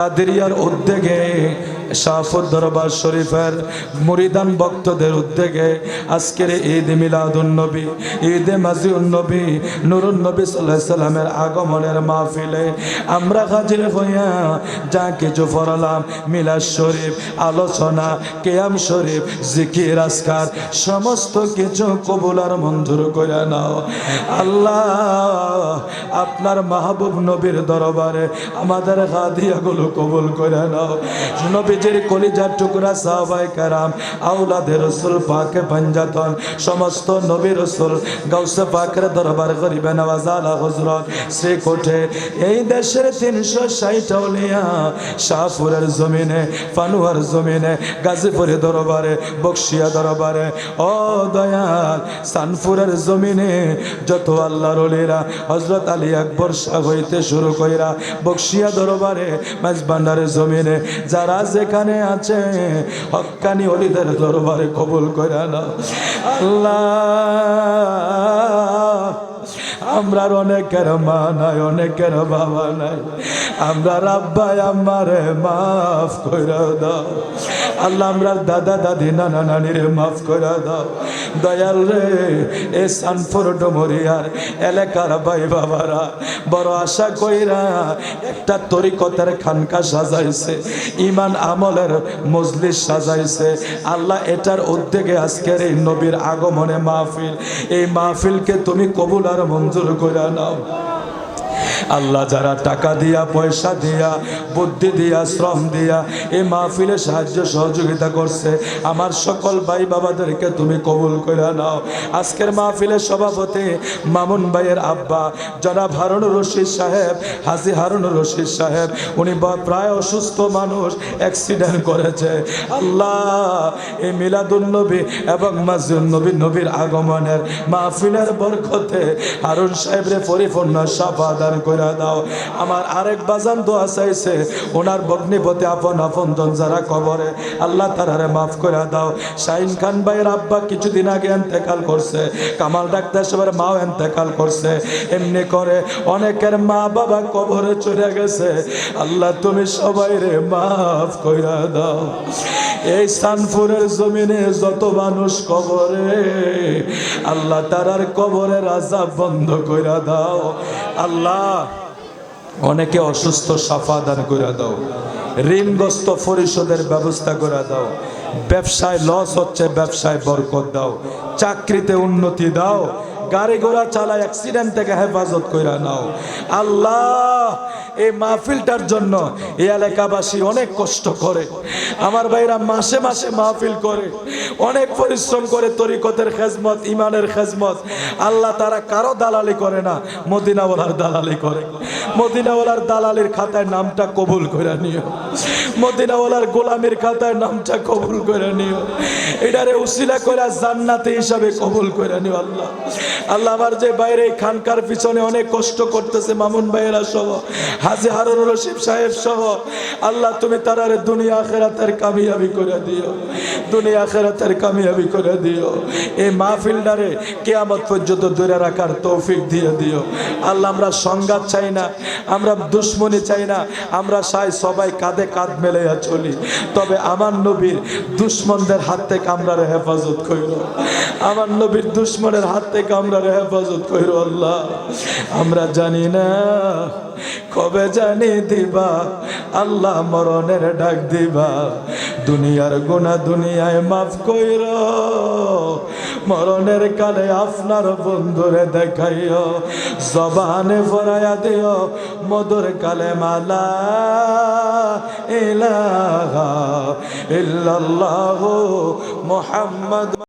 কাদেরিয়ার উদ্যোগে শাহপুর দরবার শরীফের মুরিদান ভক্তদের উদ্যোগে আজকের ঈদ মিলাদুন নবী, ঈদে মাজিউন নবী, নুরুন নবী সাল্লাল্লাহু আলাইহি সাল্লামের আগমনের মাহফিলে আমরা হাজির হইয়া যা কিছু পড়লাম, মিলাদ শরীফ, আলোচনা, কিয়াম শরীফ, জিকির, আজকার, সমস্ত কিছু কবুল আর মঞ্জুর করে নাও আল্লাহ। আপনার মাহবুব নবীর দরবারে আমাদের হাদিয়াগুলো কবুল করে নাও। নবীজির কলিজার টুকরা সাহাবায়ে কেরাম, আওলাদে রাসূল পাকে পাঞ্জাতন, সমস্ত নবী রাসূল গাউসে পাকের দরবার গরিবে নওয়াজ আলা হযরত শ্রী কোঠে এই দেশের 360 আউলিয়া শাহপুরের জমিনে, পানুয়ার জমিনে, গাজীপুরের দরবারে, বকশিয়া দরবারে, ও দয়াল সানপুরের জমিনে যত আল্লাহর ওলিরা হযরত আলী আকবর শাহ হইতে শুরু কইরা বকশিয়া দরবারে, মাঝবান্ডারের জমিনে যারা যেখানে আছে হক্কানি ওলিদের দরবারে কবুল করে নাও আল্লাহ। আমরার অনেকের মা নাই, অনেকের বাবা নাই, আমরা আব্বাই আমারে মাফ করে দাও আল্লাহ। আমরা দাদা দাদি নানা নানিরে মাফ করে দাও দয়াল রে। এ সানপুর ডুমুরিয়ার এলাকার ভাই বাবারা বড় আশা কইরা একটা তরিকতের খানকা সাজাইছে, ইমান আমলের মজলিস সাজাইছে আল্লাহ। এটার উদ্যোগে আজকের এই নবীর আগমনে মাহফিল, এই মাহফিলকে তুমি কবুল আর মঞ্জুর করে নাও আল্লাহ। যারা টাকা দিয়া, পয়সা দিয়া, বুদ্ধি দিয়া, শ্রম দিয়া এই মাহফিলে সাহায্য সহযোগিতা করছে, আমার সকল ভাই বাবাদেরকে তুমি কবুল করে নাও। আজকের মাহফিলের সভাপতি মামুন ভাইয়ের আব্বা জনাব হারুন রশিদ সাহেব, হাজী হারুন রশিদ সাহেব, উনি প্রায় অসুস্থ মানুষ, অ্যাক্সিডেন্ট করেছে আল্লাহ। এই মিলাদুন নবী এবং মাজিউন নবী, নবীর আগমনের মাহফিলের বরকতে হারুন সাহেবরে পরিপূর্ণ শাফা দান করে দাও। আমার আরেক বাজান দোয়া চাইছে, ওনার ভগ্নিপতি আপন আপনজন যারা কবরে আল্লাহ তারারে মাফ করে দাও। শাহিন খান ভাইয়ের আব্বা কিছুদিন আগে ইন্তেকাল করছে, কামাল ডাক্তার সাহেবের মাও ইন্তেকাল করছে, এমনি করে অনেকের মা বাবা কবরে চলে গেছে আল্লাহ তুমি সবাই রে মাফ করে দাও। এই সানপুরের জমিনে যত মানুষ কবরে আল্লাহ তারার কবরের আযাব বন্ধ করে দাও আল্লাহ। অনেকে অসুস্থ শাফা দান করে দাও, ঋণগ্রস্ত পরিশোধের ব্যবস্থা করে দাও, ব্যবসায় লস হচ্ছে ব্যবসায় বরকত দাও, চাকরিতে উন্নতি দাও, গাড়ি ঘোড়া চালায় অ্যাক্সিডেন্ট থেকে হেফাজত করে নাও আল্লাহ। এই মাহফিলটার জন্য এই এলাকাবাসী অনেক কষ্ট করে, আমার ভাইরা মাসে মাসে মাহফিল করে, অনেক পরিশ্রম করে, তরিকতের খেজমত, ইমানের খেজমত আল্লাহ। তারা কারো দালালি করে না, মদিনাওয়ালার দালালি করে। মদিনাওয়ালার দালালির খাতায় নামটা কবুল করে নিও, মদিনাওয়ালার গোলামির খাতায় নামটা কবুল করে নিও, এটারে উসিলা করে জান্নাতি হিসাবে কবুল করে নিও আল্লাহ। আল্লাহ আমার যে বাইরে খানকার পিছনে অনেক কষ্ট করতেছে মামুন ভাইয়েরা সহ, হাজী হারুন রশিদ সাহেব সহ আল্লাহ তুমি তারারে দুনিয়া আখিরাতের কামিয়াবি করে দিও, দুনিয়া আখিরাতের কামিয়াবি করে দিও। এই মাহফিলটারে কিয়ামত পর্যন্ত ধরে রাখার তৌফিক দিয়ে দিও আল্লাহ। আমরা সংঘাত চাই না, আমরা দুশ্মনী চাই না, আমরা চাই সবাই কাঁধে কাঁধ মেলাইয়া চলি। তবে আমার নবীর দুশ্মনদের হাত থেকে আমরা হেফাজত কইরো, আমার নবীর দুশ্মনের হাত থেকে আমরা হেফাজত কইরো আল্লাহ। আমরা জানি না কবে জানি দিবা আল্লাহ মরণের ডাক দিবা, দুনিয়ার গুনাহ দুনিয়ায় মাফ কইরো, মরণের কালে আপনার বন্ধুরে দেখাইও, জবানে ফরাইয়া দিও মধুর কালেমা লা ইলাহা ইল্লাল্লাহু মুহাম্মদ।